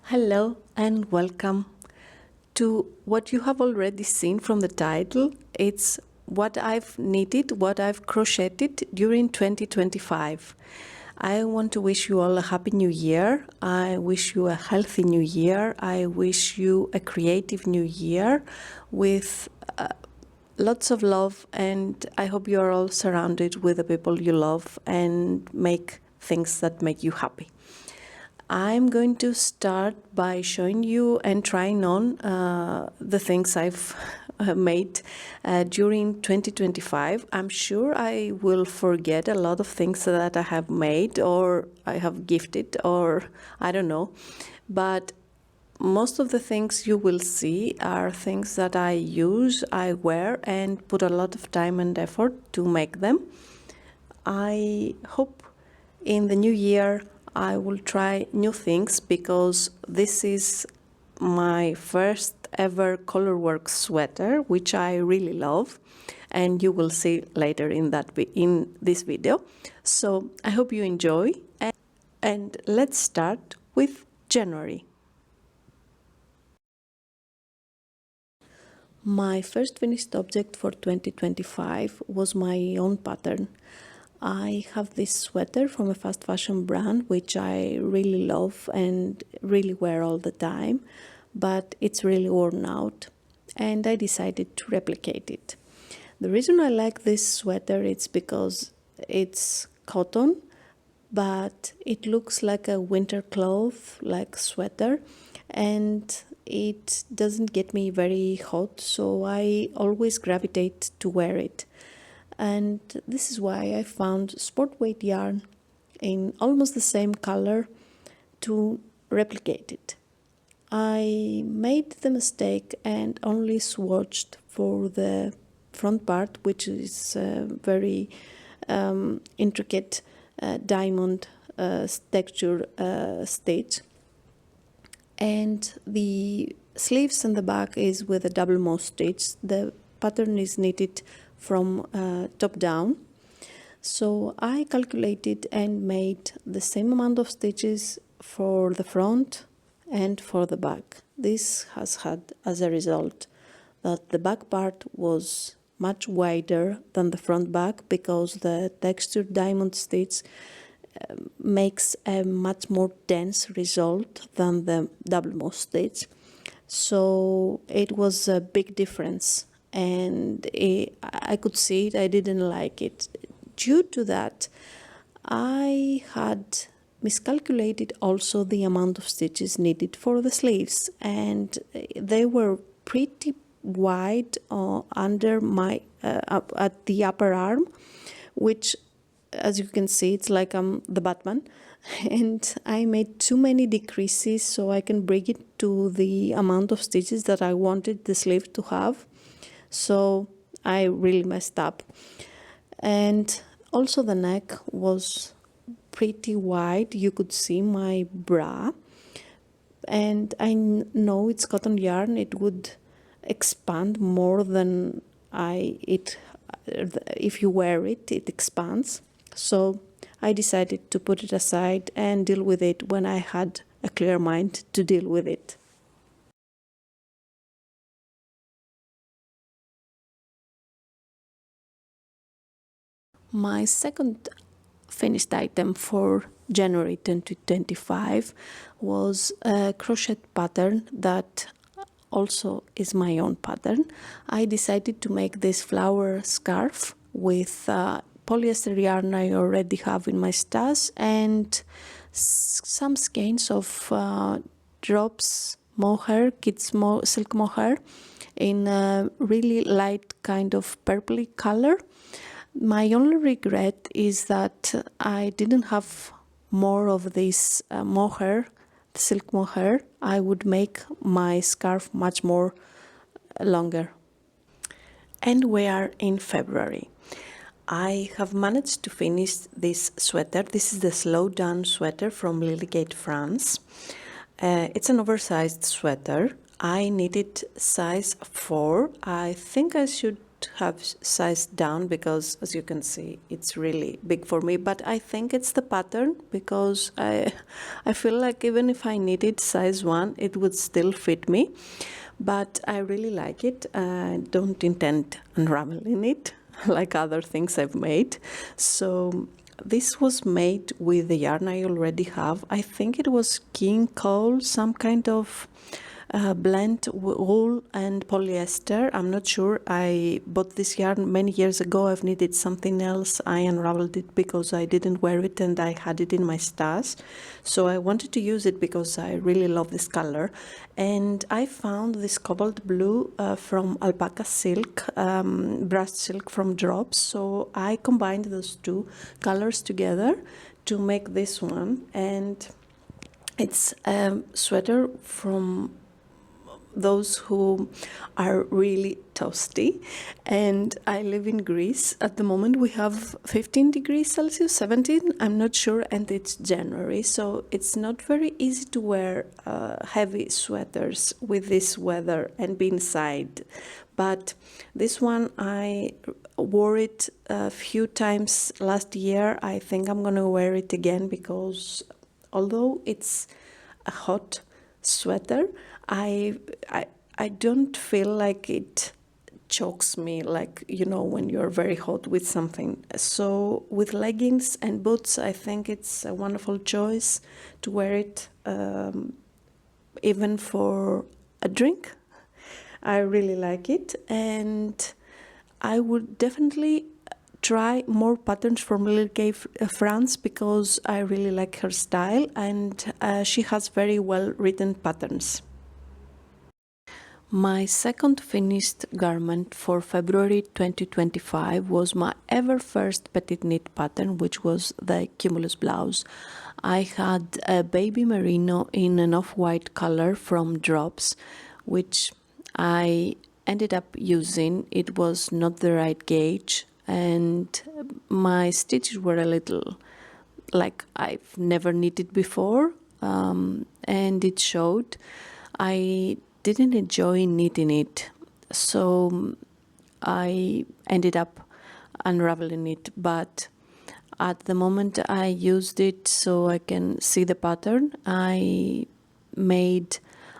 Hello and welcome to what you have already seen from the title. It's what I've knitted, what I've crocheted during 2025. I want to wish you all a happy new year. I wish you a healthy new year. I wish you a creative new year with lots of love, and I hope you're all surrounded with the people you love and make things that make you happy. I'm going to start by showing you and trying on the things I've made during 2025. I'm sure I will forget a lot of things that I have made or I have gifted or I don't know, but most of the things you will see are things that I use, I wear, and put a lot of time and effort to make them. I hope in the new year I will try new things because this is my first ever colorwork sweater, which I really love, and you will see later in this video. So I hope you enjoy, and let's start with January. My first finished object for 2025 was my own pattern. I have this sweater from a fast fashion brand which I really love and really wear all the time, but it's really worn out and I decided to replicate it. The reason I like this sweater is because it's cotton, but it looks like a winter cloth, like sweater, and it doesn't get me very hot, so I always gravitate to wear it. And this is why I found sport weight yarn in almost the same color to replicate it. I made the mistake and only swatched for the front part, which is a very intricate diamond texture stitch, and the sleeves and the back is with a double moss stitch. The pattern is knitted from top down, so I calculated and made the same amount of stitches for the front and for the back. This has had as a result that the back part was much wider than the front back because the textured diamond stitch makes a much more dense result than the double moss stitch. So it was a big difference, and I could see it. I didn't like it. Due to that, I had miscalculated also the amount of stitches needed for the sleeves, and they were pretty wide under my at the upper arm, which, as you can see, it's like I'm the Batman, and I made too many decreases so I can bring it to the amount of stitches that I wanted the sleeve to have. So I really messed up. And also the neck was pretty wide. You could see my bra, and I know it's cotton yarn. It would expand more than if you wear it, it expands. So I decided to put it aside and deal with it when I had a clear mind to deal with it. My second finished item for January 2025 was a crochet pattern that also is my own pattern. I decided to make this flower scarf with polyester yarn I already have in my stash and some skeins of drops mohair, kids silk mohair, in a really light kind of purpley color. My only regret is that I didn't have more of this mohair, silk mohair. I would make my scarf much more longer. And we are in February. I have managed to finish this sweater. This is the Slow Down sweater from Lilygate, France. It's an oversized sweater. I knitted size 4. I think I should have sized down because, as you can see, it's really big for me. But I think it's the pattern, because I feel like even if I needed size 1, it would still fit me. But I really like it. I don't intend unraveling it like other things I've made. So this was made with the yarn I already have. I think it was king coal, some kind of blend wool and polyester. I'm not sure. I bought this yarn many years ago. I've needed something else. I unraveled it because I didn't wear it and I had it in my stash. So I wanted to use it because I really love this color. And I found this cobalt blue from alpaca silk, brushed silk from Drops. So I combined those two colors together to make this one. And it's a sweater from those who are really toasty, and I live in Greece. At the moment we have 15 degrees Celsius, 17, I'm not sure, and it's January, so it's not very easy to wear heavy sweaters with this weather and be inside. But this one, I wore it a few times last year. I think I'm gonna wear it again because although it's a hot sweater, I don't feel like it chokes me, like, you know, when you're very hot with something. So with leggings and boots, I think it's a wonderful choice to wear it even for a drink. I really like it, and I would definitely try more patterns from Lily Kay France because I really like her style, and she has very well written patterns. My second finished garment for February 2025 was my ever first PetiteKnit pattern, which was the Cumulus blouse. I had a baby merino in an off-white color from Drops, which I ended up using. It was not the right gauge, and my stitches were a little like I've never knitted before, and it showed. I didn't enjoy knitting it, so I ended up unraveling it, but at the moment I used it so I can see the pattern. I made,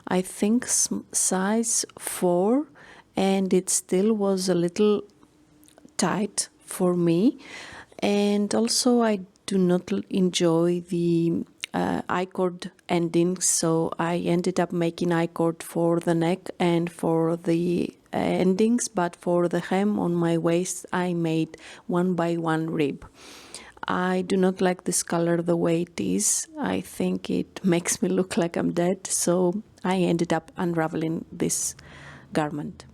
I think, size 4, and it still was a little tight for me, and also I do not enjoy the I-cord endings, so I ended up making I-cord for the neck and for the endings, but for the hem on my waist I made 1x1 rib. I do not like this color the way it is. I think it makes me look like I'm dead, so I ended up unraveling this garment.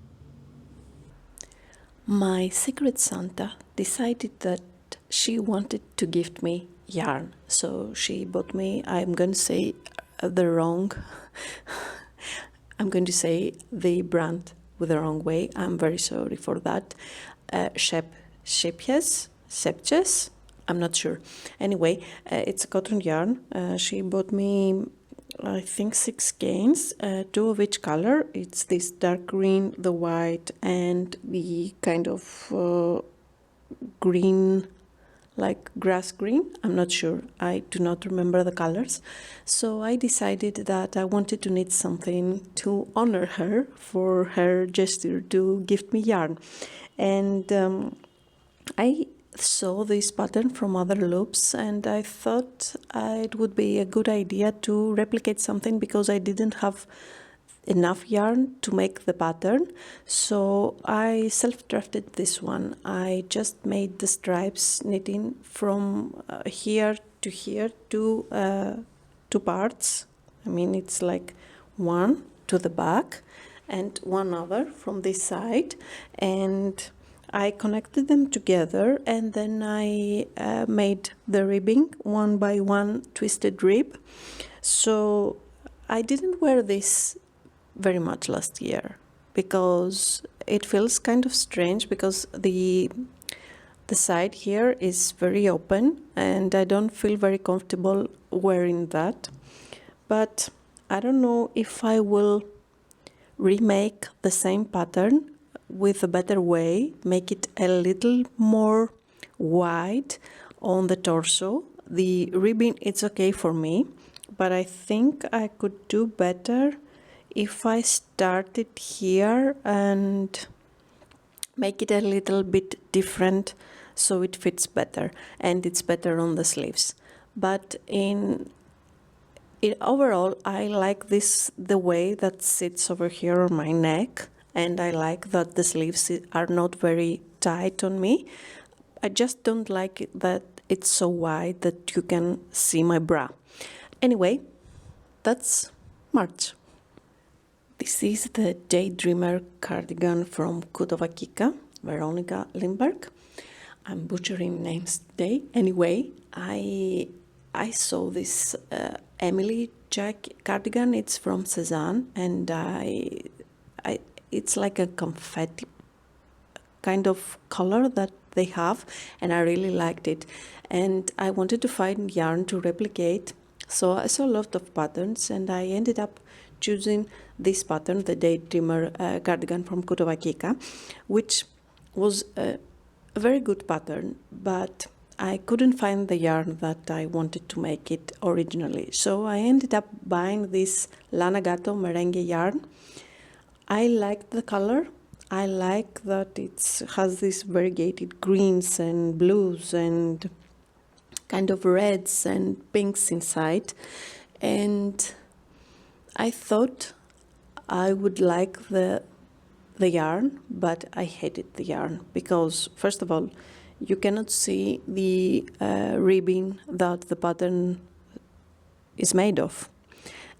My secret Santa decided that she wanted to gift me yarn, so she bought me, I'm going to say the wrong I'm going to say the brand with the wrong way, I'm very sorry for that. Shepjes, I'm not sure. Anyway, it's a cotton yarn. She bought me, I think, 6 skeins, 2 of each color. It's this dark green, the white, and the kind of green, like grass green. I'm not sure. I do not remember the colors. So I decided that I wanted to knit something to honor her for her gesture to gift me yarn. And I saw this pattern from other loops, and I thought it would be a good idea to replicate something because I didn't have enough yarn to make the pattern, so I self-drafted this one. I just made the stripes knitting from here to here, two parts. I mean, it's like one to the back and one other from this side, and I connected them together, and then I made the ribbing 1x1 twisted rib. So I didn't wear this very much last year because it feels kind of strange because the side here is very open and I don't feel very comfortable wearing that. But I don't know if I will remake the same pattern with a better way, make it a little more wide on the torso. The ribbing, it's okay for me, but I think I could do better if I started here and make it a little bit different so it fits better and it's better on the sleeves. But in overall, I like this, the way that sits over here on my neck, and I like that the sleeves are not very tight on me. I just don't like it that it's so wide that you can see my bra. Anyway, that's March. This is the Daydreamer cardigan from Kika, Veronika Lindberg. I'm butchering names today. Anyway, I saw this Emily cardigan. It's from Cezanne, and it's like a confetti kind of color that they have, and I really liked it. And I wanted to find yarn to replicate, so I saw a lot of patterns, and I ended up choosing this pattern, the Daydreamer cardigan from Kika, which was a very good pattern, but I couldn't find the yarn that I wanted to make it originally. So I ended up buying this Lana Gatto merengue yarn. I liked the color. I like that it has these variegated greens and blues and kind of reds and pinks inside. And I thought I would like the yarn, but I hated the yarn because, first of all, you cannot see the ribbing that the pattern is made of.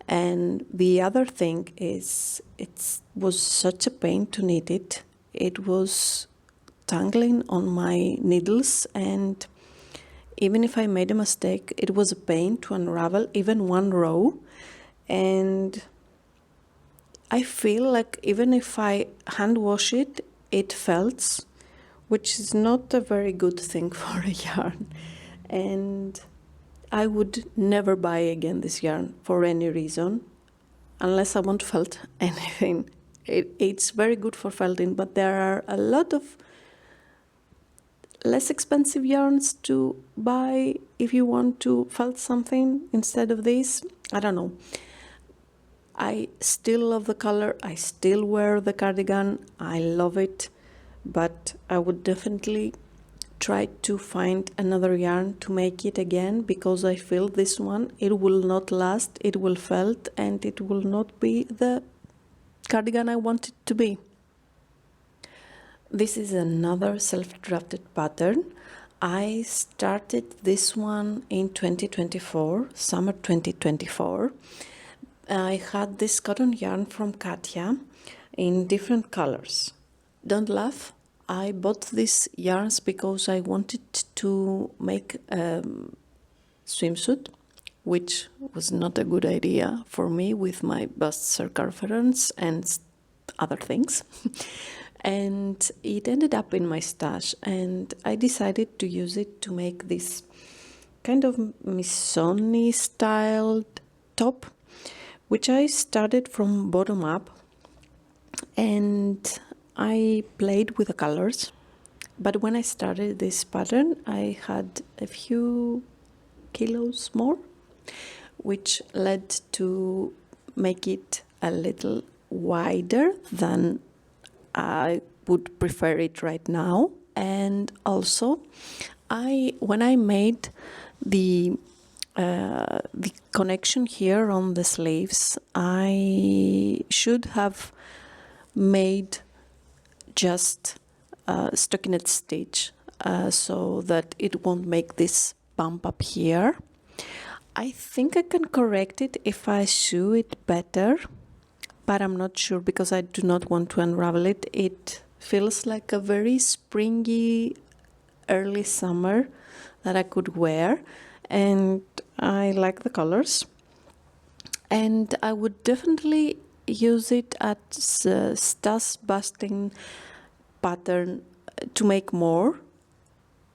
And the other thing is, it was such a pain to knit it. It was tangling on my needles, and even if I made a mistake, it was a pain to unravel even one row. And I feel like even if I hand wash it, it felts, which is not a very good thing for a yarn. And I would never buy again this yarn for any reason, unless I want to felt anything. It's very good for felting, but there are a lot of less expensive yarns to buy if you want to felt something instead of this. I don't know. I still love the color. I still wear the cardigan. I love it, but I would definitely try to find another yarn to make it again, because I feel this one, it will not last, it will felt, and it will not be the cardigan I want it to be. This is another self-drafted pattern. I started this one in 2024, summer 2024. I had this cotton yarn from Katya in different colors. Don't laugh. I bought these yarns because I wanted to make a swimsuit, which was not a good idea for me with my bust circumference and other things. And it ended up in my stash, and I decided to use it to make this kind of missoni styled top, which I started from bottom up, and I played with the colors. But when I started this pattern, I had a few kilos more, which led to make it a little wider than I would prefer it right now. And also, when I made the connection here on the sleeves, I should have made just stockinette stitch so that it won't make this bump up here. I think I can correct it if I sew it better, but I'm not sure because I do not want to unravel it. It feels like a very springy early summer that I could wear, and I like the colors, and I would definitely use it at Stas busting pattern to make more.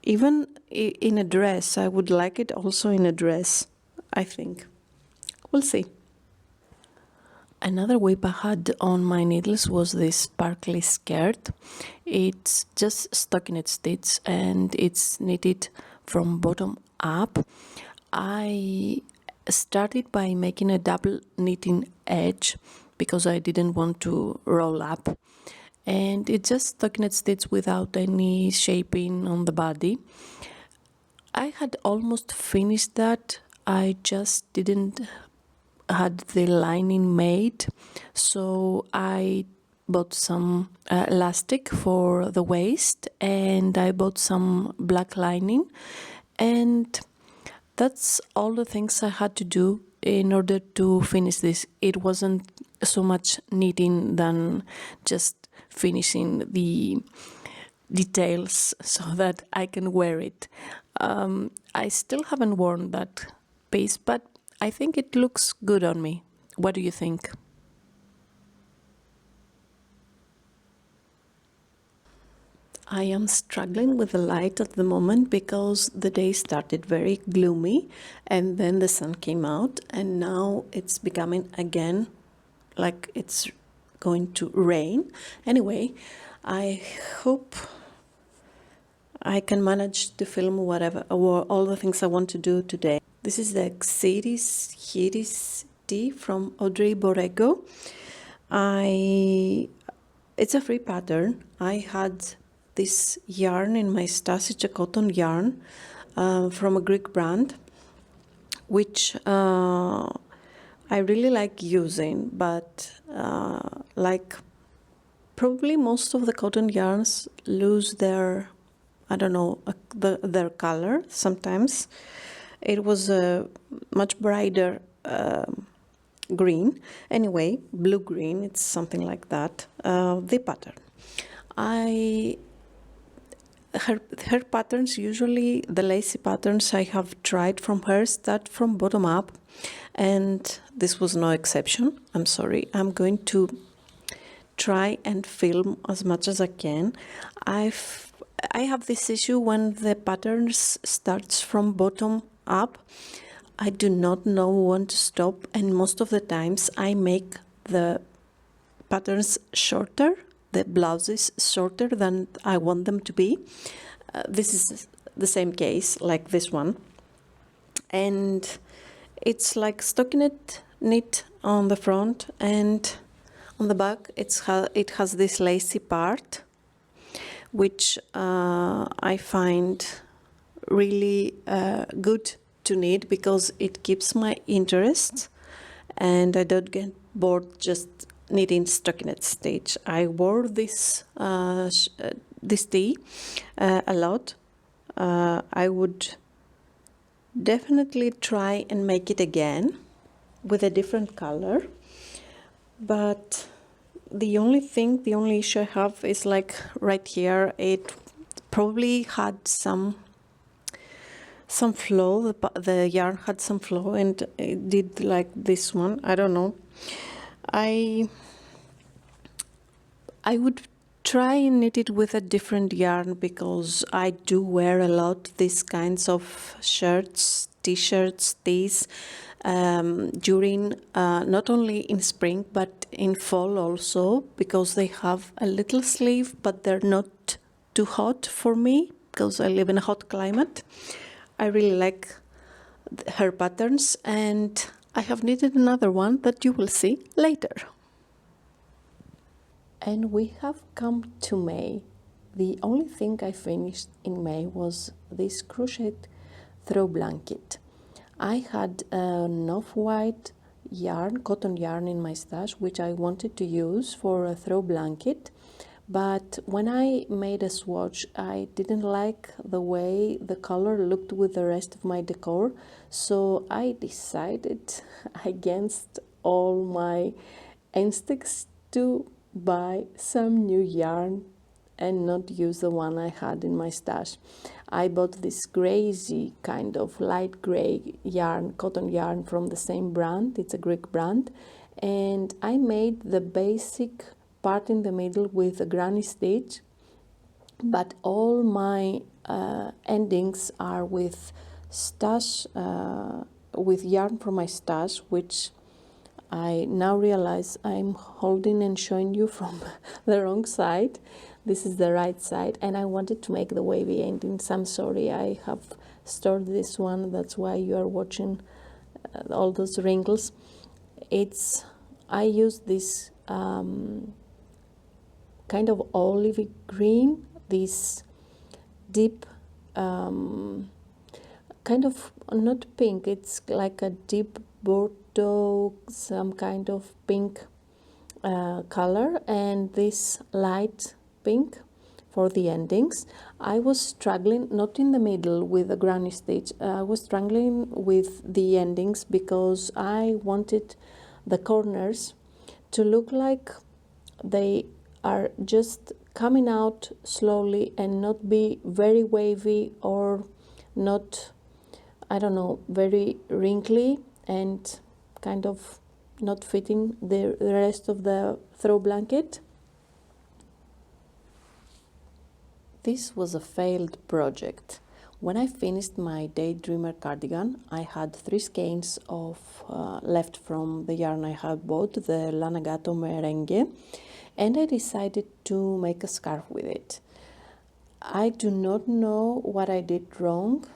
Even in a dress, I would like it also in a dress, I think. We'll see. Another whip I had on my needles was this sparkly skirt. It's just stockinette stitch and it's knitted from bottom up. I started by making a double knitting edge because I didn't want to roll up, and it's just stockinette stitch without any shaping on the body. I had almost finished that. I just didn't had the lining made, so I bought some elastic for the waist, and I bought some black lining, and that's all the things I had to do in order to finish this. It wasn't so much knitting than just finishing the details so that I can wear it. I still haven't worn that piece, but I think it looks good on me. What do you think? I am struggling with the light at the moment because the day started very gloomy and then the sun came out, and now it's becoming again like it's going to rain. Anyway, I hope I can manage to film whatever or all the things I want to do today. This is the xyris tea from Audrey Borrego. It's a free pattern. I had this yarn in my stash. It's a cotton yarn from a Greek brand, which I really like using, but like probably most of the cotton yarns lose their, I don't know, their color sometimes. It was a much brighter green. Anyway, blue-green, it's something like that, the pattern. Her patterns, usually the lacy patterns I have tried from her, start from bottom up, and this was no exception. I'm sorry. I'm going to try and film as much as I can. I have this issue when the patterns starts from bottom up. I do not know when to stop, and most of the times I make the patterns shorter, the blouses shorter than I want them to be. This is the same case like this one, and it's like stockinette knit on the front, and on the back it has this lacy part, which I find really good to knit because it keeps my interest and I don't get bored just knitting stockinette stitch. I wore this tea a lot. I would definitely try and make it again with a different color, but the only issue I have is like right here, it probably had some flow, the yarn had some flow, and it did like this one. I don't know. I would try and knit it with a different yarn because I do wear a lot these kinds of shirts, t-shirts, tees during not only in spring but in fall also, because they have a little sleeve but they're not too hot for me because I live in a hot climate. I really like her patterns, and I have knitted another one that you will see later. And we have come to May. The only thing I finished in May was this crocheted throw blanket. I had an off-white yarn, cotton yarn in my stash, which I wanted to use for a throw blanket. But when I made a swatch, I didn't like the way the color looked with the rest of my decor, so I decided against all my instincts to buy some new yarn and not use the one I had in my stash. I bought this crazy kind of light gray yarn, cotton yarn from the same brand. It's a Greek brand, and I made the basic part in the middle with a granny stitch, but all my endings are with stash, with yarn from my stash, which I now realize I'm holding and showing you from the wrong side. This is the right side, and I wanted to make the wavy endings. I'm sorry, I have stored this one, that's why you are watching all those wrinkles. I use this kind of olivey green, this deep kind of, not pink, it's like a deep Bordeaux, some kind of pink color, and this light pink for the endings. I was struggling, not in the middle with the granny stitch, I was struggling with the endings because I wanted the corners to look like they are just coming out slowly and not be very wavy or not, I don't know, very wrinkly and kind of not fitting the rest of the throw blanket. This was a failed project. When I finished my Daydreamer cardigan, I had 3 skeins of left from the yarn I had bought, the Lanagato Merengue, and I decided to make a scarf with it. I do not know what I did wrong.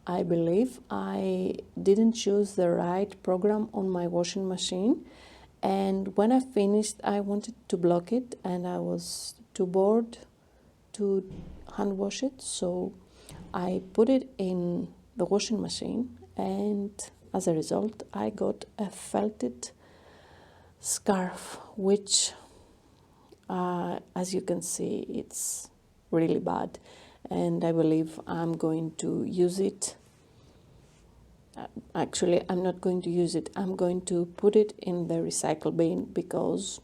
I believe I didn't choose the right program on my washing machine, and when I finished I wanted to block it and I was too bored to hand wash it, so I put it in the washing machine, and as a result I got a felted scarf, which as you can see, it's really bad, and I believe I'm going to use it. Actually, I'm not going to use it. I'm going to put it in the recycle bin because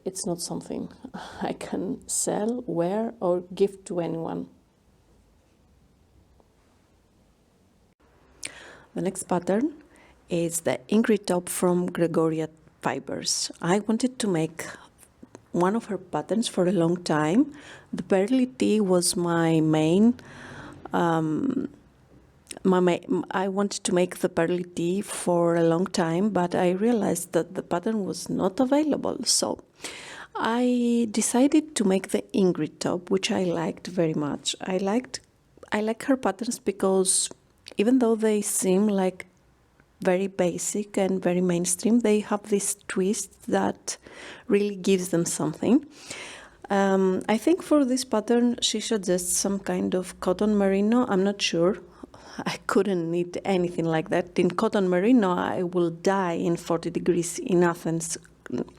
it's not something I can sell, wear, or give to anyone. The next pattern is the Ingrid top from Gregoria fibers. I wanted to make one of her patterns for a long time. The pearly tee was my main. I wanted to make the pearly tee for a long time, but I realized that the pattern was not available. So I decided to make the Ingrid top, which I liked very much. I like her patterns because even though they seem like very basic and very mainstream, they have this twist that really gives them something. I think for this pattern she suggests some kind of cotton merino. I'm not sure. I couldn't knit anything like that. In cotton merino, I will die in 40 degrees in Athens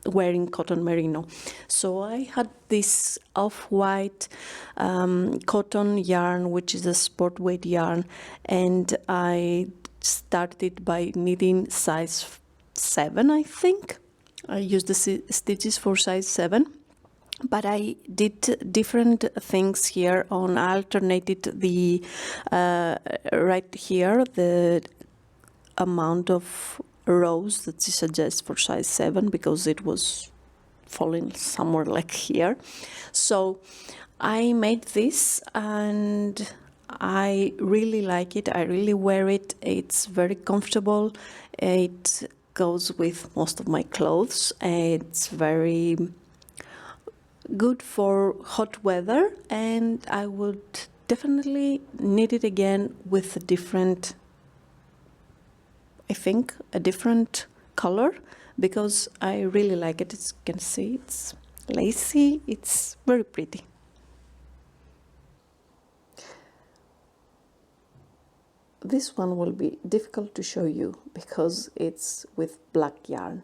wearing cotton merino. So I had this off-white cotton yarn, which is a sport weight yarn, and I started by knitting size 7, I think. I used the stitches for size 7. But I did different things here on. I alternated the right here the amount of rows that she suggests for size 7 because it was falling somewhere like here. So I made this and I really like it. I really wear it. It's very comfortable. It goes with most of my clothes. It's very good for hot weather, and I would definitely knit it again with a different, I think, a different color, because I really like it. As you can see, it's lacy, it's very pretty. This one will be difficult to show you because it's with black yarn.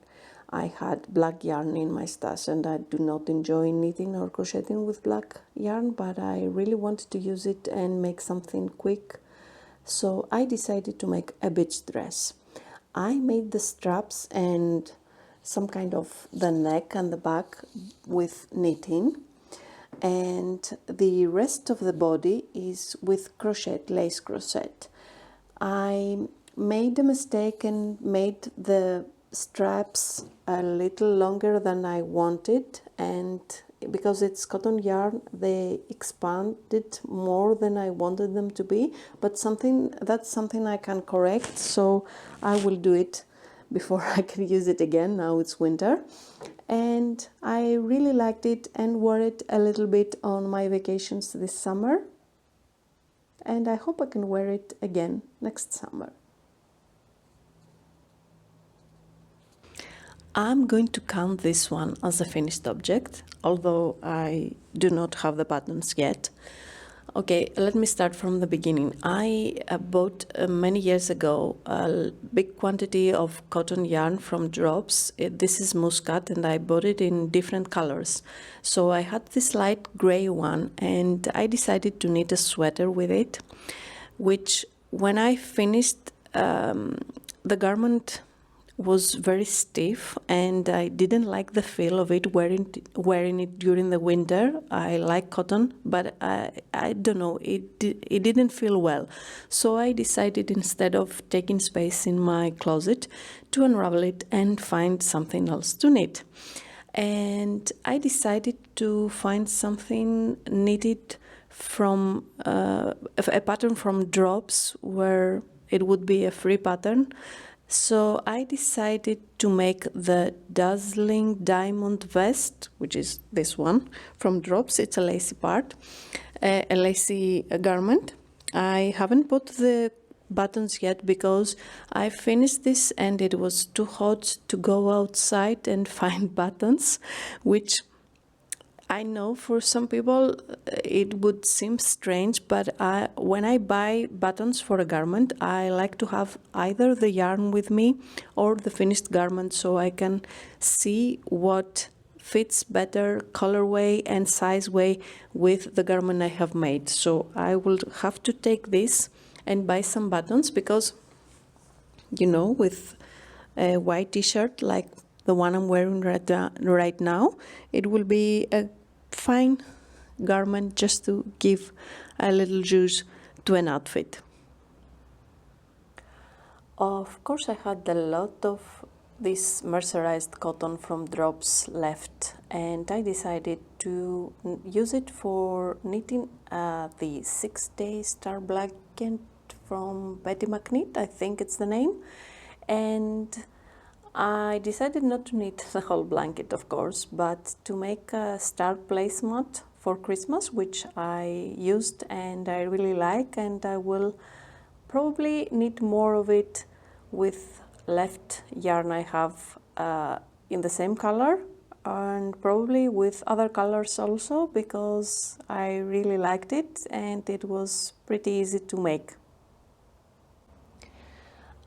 I had black yarn in my stash and I do not enjoy knitting or crocheting with black yarn, but I really wanted to use it and make something quick. So I decided to make a beach dress. I made the straps and some kind of the neck and the back with knitting, and the rest of the body is with crochet, lace crochet. I made a mistake and made the straps a little longer than I wanted, and because it's cotton yarn they expanded more than I wanted them to be, but that's something I can correct, so I will do it before I can use it again. Now it's winter, and I really liked it and wore it a little bit on my vacations this summer, and I hope I can wear it again next summer. I'm going to count this one as a finished object, although I do not have the buttons yet. Okay, let me start from the beginning. I bought many years ago a big quantity of cotton yarn from Drops. This is muscat, and I bought it in different colors. So I had this light gray one, and I decided to knit a sweater with it, which when I finished, the garment was very stiff, and I didn't like the feel of it wearing it during the winter. I like cotton, but I don't know, it didn't feel well. So I decided, instead of taking space in my closet, to unravel it and find something else to knit. And I decided to find something knitted from a pattern from Drops, where it would be a free pattern. So I decided to make the Dazzling Diamond Vest, which is this one from Drops. It's a lacy part, a lacy garment. I haven't put the buttons yet because I finished this and it was too hot to go outside and find buttons, which I know for some people it would seem strange, but when I buy buttons for a garment, I like to have either the yarn with me or the finished garment, so I can see what fits better colorway and size way with the garment I have made. So I will have to take this and buy some buttons, because, you know, with a white t-shirt like the one I'm wearing right now, it will be a fine garment just to give a little juice to an outfit. Of course, I had a lot of this mercerized cotton from Drops left, and I decided to use it for knitting the 6-day star blanket from PetiteKnit, I think it's the name. And I decided not to knit the whole blanket, of course, but to make a star placemat for Christmas, which I used and I really like, and I will probably knit more of it with left yarn I have in the same color, and probably with other colors also, because I really liked it and it was pretty easy to make.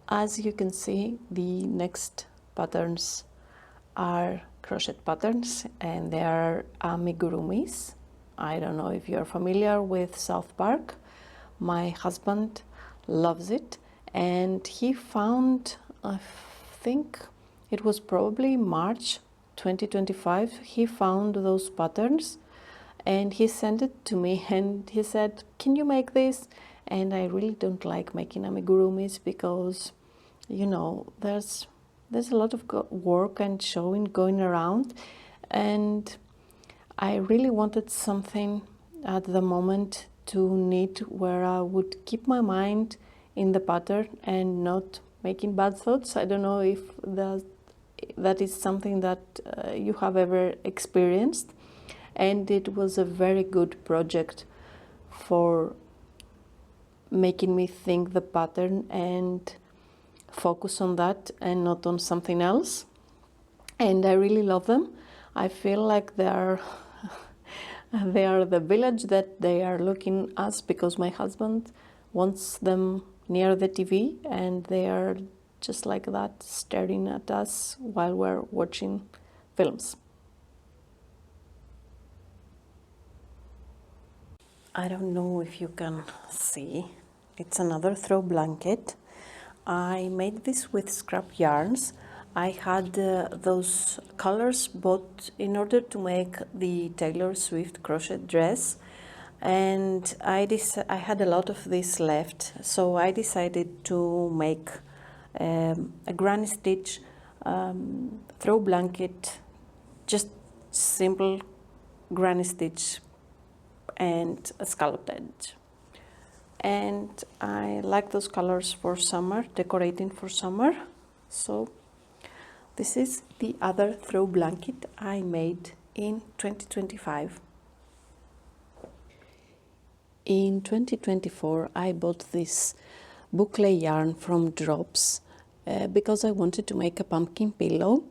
As you can see, the next patterns are crochet patterns, and they are amigurumis. I don't know if you're familiar with South Park. My husband loves it, and he found, I think it was probably March 2025, he found those patterns and he sent it to me, and he said, can you make this? And I really don't like making amigurumis because, you know, there's a lot of work and showing going around, and I really wanted something at the moment to knit where I would keep my mind in the pattern and not making bad thoughts. I don't know if that is something that you have ever experienced, and it was a very good project for making me think the pattern and focus on that and not on something else. And I really love them. I feel like they are the village that they are looking us, because my husband wants them near the TV, and they are just like that, staring at us while we're watching films. I don't know if you can see, it's another throw blanket. I made this with scrap yarns. I had those colors bought in order to make the Taylor Swift crochet dress, and I had a lot of this left, so I decided to make a granny stitch throw blanket, just simple granny stitch and a scalloped edge. And I like those colors for summer, decorating for summer, so This is the other throw blanket I made in 2025. In 2024, I bought this boucle yarn from Drops because I wanted to make a pumpkin pillow.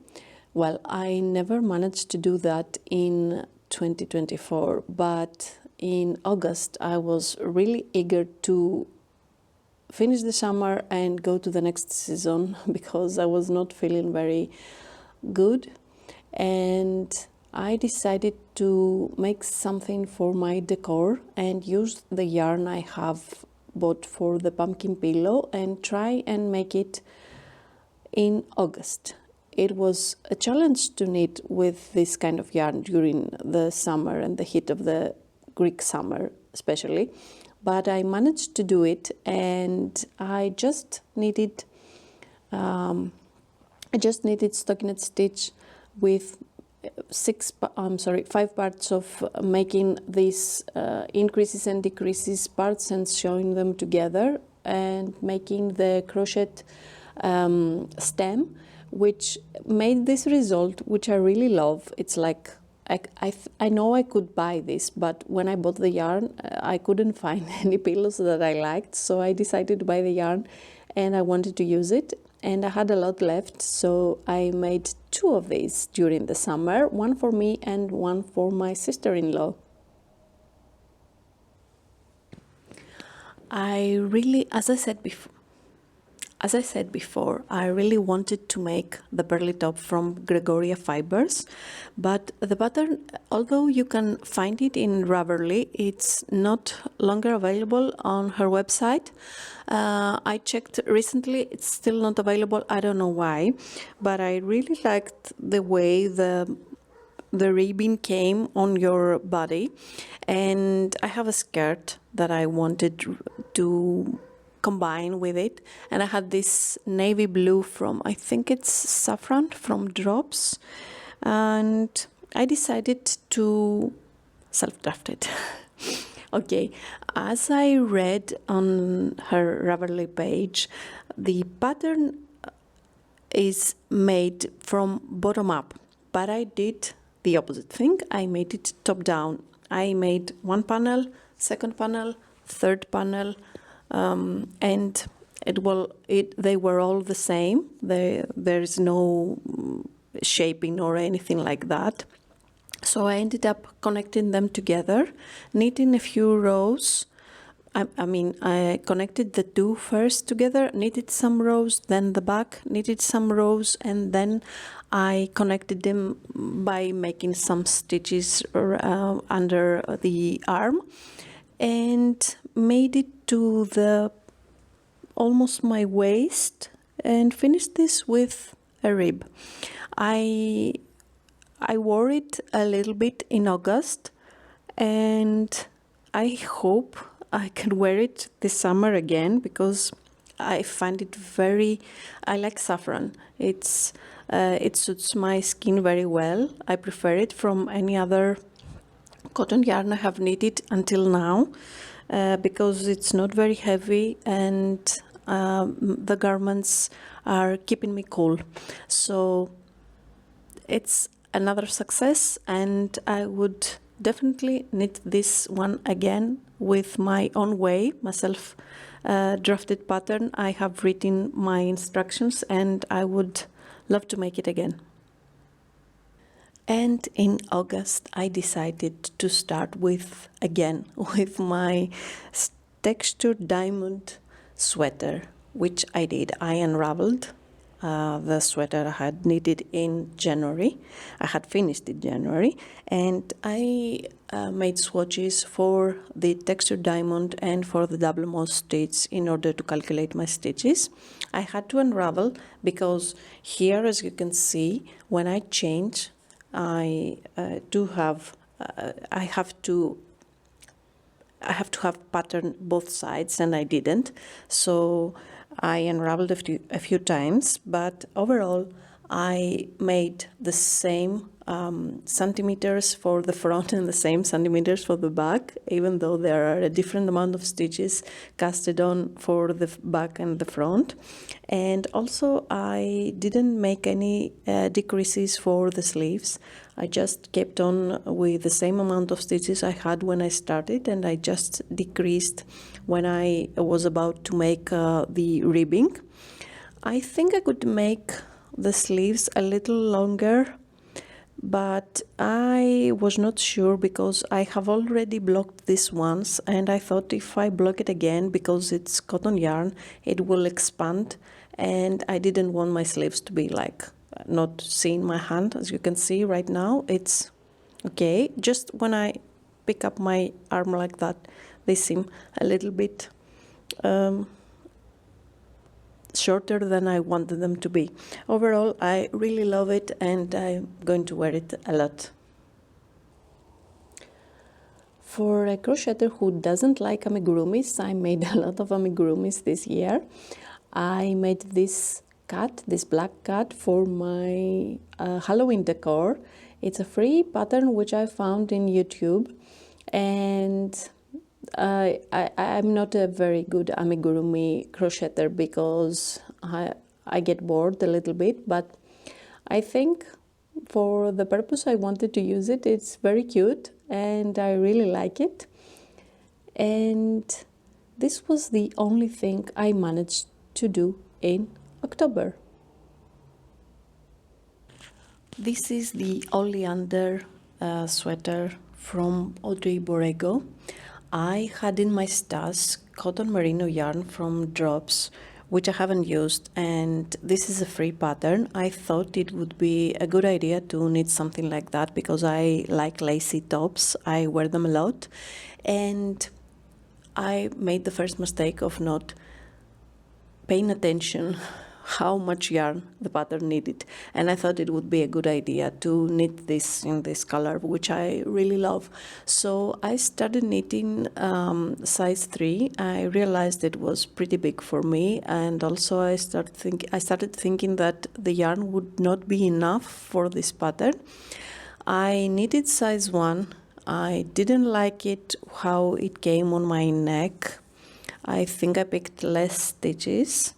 Well, I never managed to do that in 2024, but in August I was really eager to finish the summer and go to the next season because I was not feeling very good, and I decided to make something for my decor and use the yarn I have bought for the pumpkin pillow and try and make it in August. It was a challenge to knit with this kind of yarn during the summer and the heat of the Greek summer especially, but I managed to do it, and I just needed stockinette stitch with 5 parts of making these increases and decreases parts and showing them together, and making the crochet stem, which made this result, which I really love. It's like I know I could buy this, but when I bought the yarn, I couldn't find any pillows that I liked, so I decided to buy the yarn, and I wanted to use it, and I had a lot left, so I made 2 of these during the summer, one for me and one for my sister-in-law. As I said before, I really wanted to make the pearly top from Gregoria fibers, but the pattern, although you can find it in Ravelry, it's not longer available on her website. I checked recently, it's still not available. I don't know why, but I really liked the way the ribbon came on your body, and I have a skirt that I wanted to combine with it, and I had this navy blue from, I think it's Saffron from Drops, and I decided to self-draft it. Okay, as I read on her Ravelry page, the pattern is made from bottom up, but I did the opposite thing. I made it top down. I made 1 panel, 2nd panel, 3rd panel, and they were all the same. There is no shaping or anything like that. So I ended up connecting them together, knitting a few rows. I connected the 2 first together, knitted some rows, then the back, knitted some rows, and then I connected them by making some stitches under the arm, and made it to almost my waist, and finished this with a rib. I wore it a little bit in August, and I hope I can wear it this summer again, because I find it I like saffron. It suits my skin very well. I prefer it from any other cotton yarn I have knitted until now, because it's not very heavy, and the garments are keeping me cool. So it's another success, and I would definitely knit this one again with my own way, myself drafted pattern. I have written my instructions, and I would love to make it again. And in August, I decided to start with my textured diamond sweater, which I did. I unraveled the sweater I had knitted in January. I had finished in January, and I made swatches for the textured diamond and for the double moss stitch in order to calculate my stitches. I had to unravel because here, as you can see, when I change, I have to have pattern both sides, and I didn't. So I unraveled a few times, but overall I made the same centimeters for the front and the same centimeters for the back, even though there are a different amount of stitches casted on for the back and the front. And also I didn't make any decreases for the sleeves. I just kept on with the same amount of stitches I had when I started, and I just decreased when I was about to make the ribbing. I think I could make the sleeves a little longer, but I was not sure because I have already blocked this once, and I thought if I block it again, because it's cotton yarn, it will expand, and I didn't want my sleeves to be like not seeing my hand. As you can see right now, it's okay. Just when I pick up my arm like that, they seem a little bit shorter than I wanted them to be. Overall, I really love it, and I'm going to wear it a lot. For a crocheter who doesn't like amigurumis, I made a lot of amigurumis this year. I made this cat, this black cat, for my Halloween decor. It's a free pattern which I found in YouTube, and I'm not a very good amigurumi crocheter because I get bored a little bit, but I think for the purpose I wanted to use it, it's very cute and I really like it. And this was the only thing I managed to do in October. This is the oleander sweater from Audrey Borrego. I had in my stash cotton merino yarn from Drops, which I haven't used, and this is a free pattern. I thought it would be a good idea to knit something like that because I like lacy tops. I wear them a lot, and I made the first mistake of not paying attention how much yarn the pattern needed, and I thought it would be a good idea to knit this in this color, which I really love. So I started knitting size 3. I realized it was pretty big for me, and also I started thinking that the yarn would not be enough for this pattern. I knitted size 1. I didn't like it how it came on my neck. I think I picked less stitches.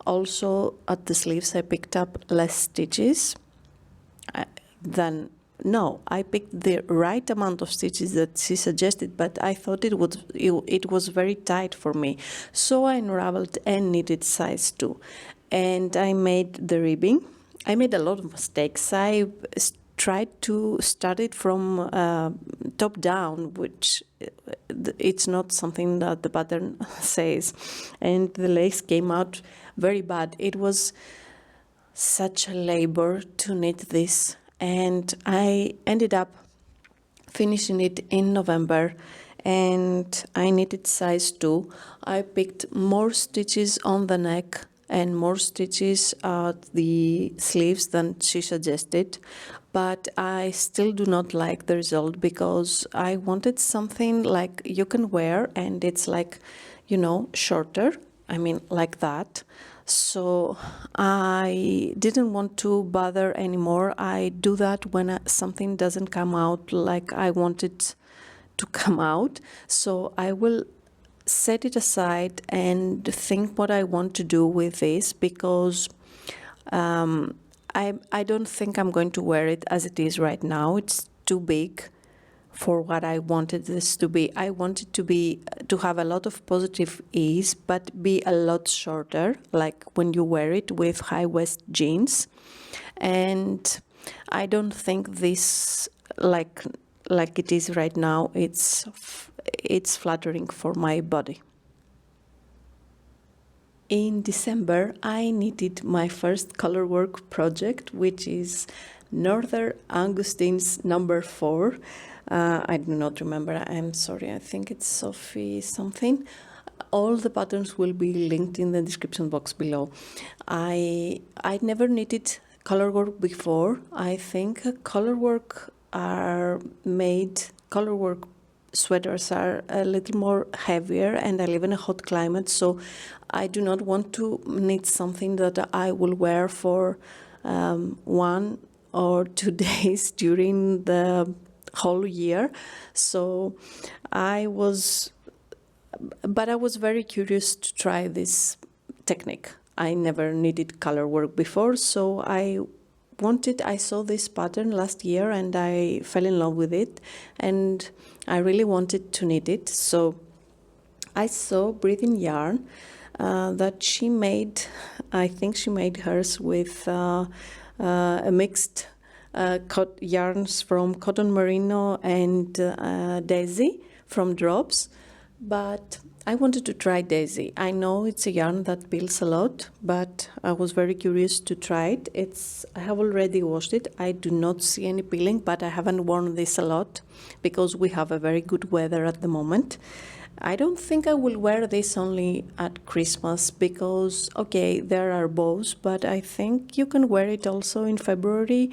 Also, at the sleeves, I picked up less stitches I picked the right amount of stitches that she suggested, but I thought it was very tight for me. So I unraveled and knitted size 2. And I made the ribbing. I made a lot of mistakes. I tried to start it from top down, which it's not something that the pattern says. And the lace came out very bad. It was such a labor to knit this, and I ended up finishing it in November, and I knitted size 2. I picked more stitches on the neck and more stitches at the sleeves than she suggested, but I still do not like the result because I wanted something like you can wear and it's like, shorter. I mean, like that. So I didn't want to bother anymore. I do that when something doesn't come out like I want it to come out. So I will set it aside and think what I want to do with this, because I don't think I'm going to wear it as it is right now. It's too big for what I wanted this to be. I wanted to have a lot of positive ease, but be a lot shorter, like when you wear it with high waist jeans. And I don't think this, like it is right now, it's flattering for my body. In December, I knitted my first colorwork project, which is Northern Augustins number 4. I do not remember. I'm sorry. I think it's Sophie something. All the patterns will be linked in the description box below. I never knitted colorwork before. I think colorwork sweaters are a little more heavier, and I live in a hot climate, so I do not want to knit something that I will wear for 1 or 2 days during the whole year. So I was very curious to try this technique. I never needed color work before, so I saw this pattern last year and I fell in love with it, and I really wanted to knit it. So I saw Breathing Yarn that she made. I think she made hers with a mixed yarns from cotton merino and daisy from Drops, but I wanted to try daisy. I know it's a yarn that pills a lot, but I was very curious to try it. I have already washed it. I do not see any peeling, but I haven't worn this a lot because we have a very good weather at the moment. I don't think I will wear this only at Christmas because, okay, there are bows, but I think you can wear it also in February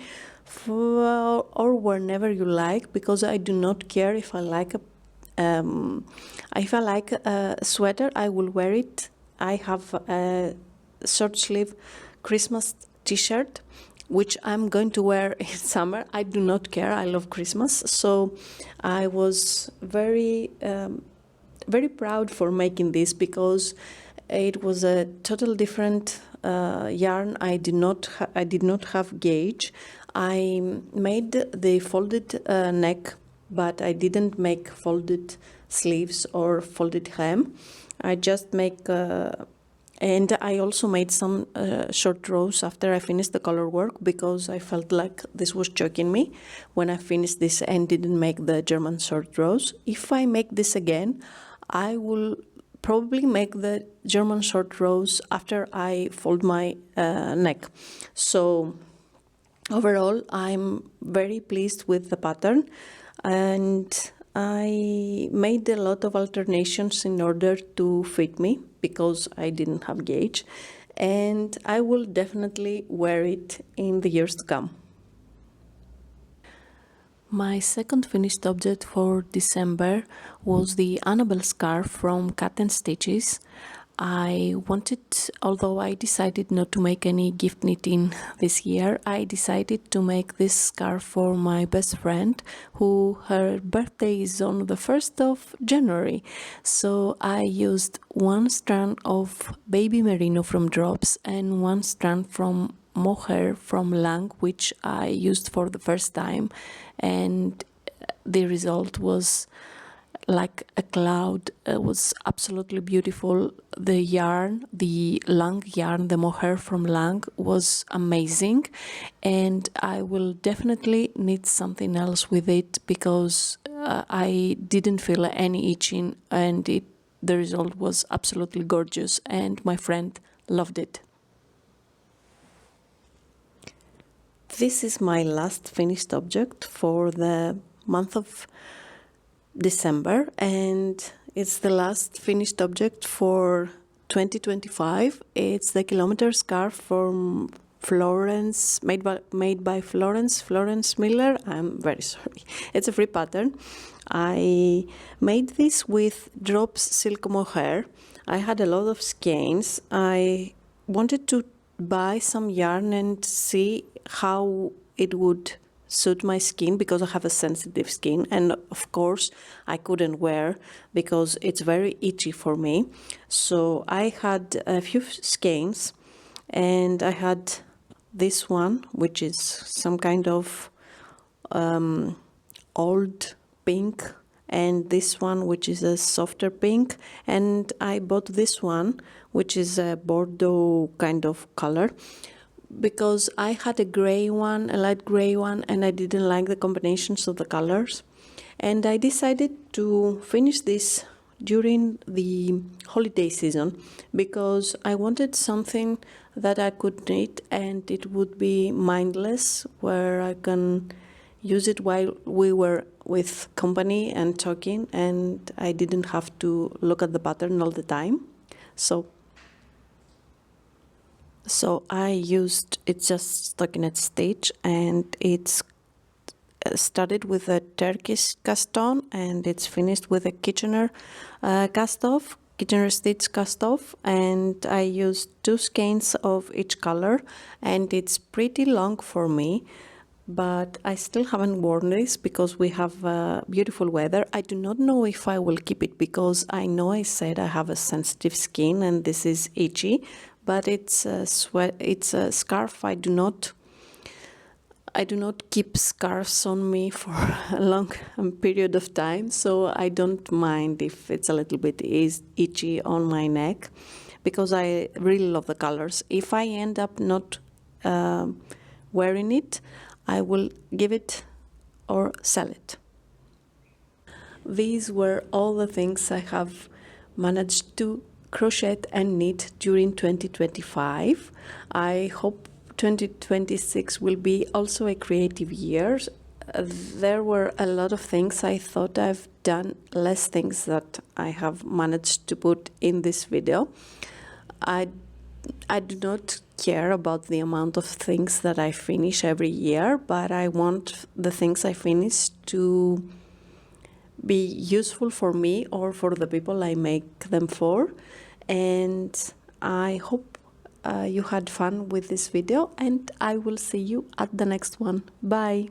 or whenever you like, because I do not care if I like a sweater, I will wear it. I have a short sleeve Christmas t-shirt which I'm going to wear in summer. I do not care. I love Christmas. So I was very proud for making this because it was a total different yarn. I did not have gauge. I made the folded neck, but I didn't make folded sleeves or folded hem. I just make and I also made some short rows after I finished the color work because I felt like this was choking me when I finished this and didn't make the German short rows. If I make this again, I will probably make the German short rows after I fold my neck. So overall, I'm very pleased with the pattern, and I made a lot of alternations in order to fit me because I didn't have gauge, and I will definitely wear it in the years to come. My second finished object for December was the Annabelle scarf from Cut and Stitches. I wanted, although I decided not to make any gift knitting this year, I decided to make this scarf for my best friend, who her birthday is on the 1st of January. So I used one strand of baby merino from Drops and one strand from mohair from Lang, which I used for the first time, and the result was like a cloud. It was absolutely beautiful. The yarn, the Lang yarn, the mohair from Lang, was amazing, and I will definitely knit something else with it because I didn't feel any itching, and the result was absolutely gorgeous, and my friend loved it. This is my last finished object for the month of December, and it's the last finished object for 2025. It's the Kilometer scarf from Florence, made by Florence Miller. I'm very sorry. It's a free pattern. I made this with Drops silk mohair. I had a lot of skeins. I wanted to buy some yarn and see how it would suit my skin because I have a sensitive skin, and of course I couldn't wear because it's very itchy for me. So I had a few skeins, and I had this one, which is some kind of old pink, and this one, which is a softer pink, and I bought this one, which is a Bordeaux kind of color, because I had a gray one, a light gray one, and I didn't like the combinations of the colors. And I decided to finish this during the holiday season because I wanted something that I could knit and it would be mindless, where I can use it while we were with company and talking, and I didn't have to look at the pattern all the time. So I used, it's just stockinette stitch, and it's started with a Turkish cast on and it's finished with a Kitchener Kitchener stitch cast off, and I used 2 skeins of each color, and it's pretty long for me, but I still haven't worn this because we have beautiful weather. I do not know if I will keep it because I know I said I have a sensitive skin and this is itchy, but it's a scarf. I do not keep scarves on me for a long period of time, so I don't mind if it's a little bit itchy on my neck because I really love the colors. If I end up not wearing it, I will give it or sell it. These were all the things I have managed to crochet and knit during 2025. I hope 2026 will be also a creative year. There were a lot of things I thought I've done, less things that I have managed to put in this video. I do not care about the amount of things that I finish every year, but I want the things I finish to be useful for me or for the people I make them for. And I hope you had fun with this video, and I will see you at the next one. Bye!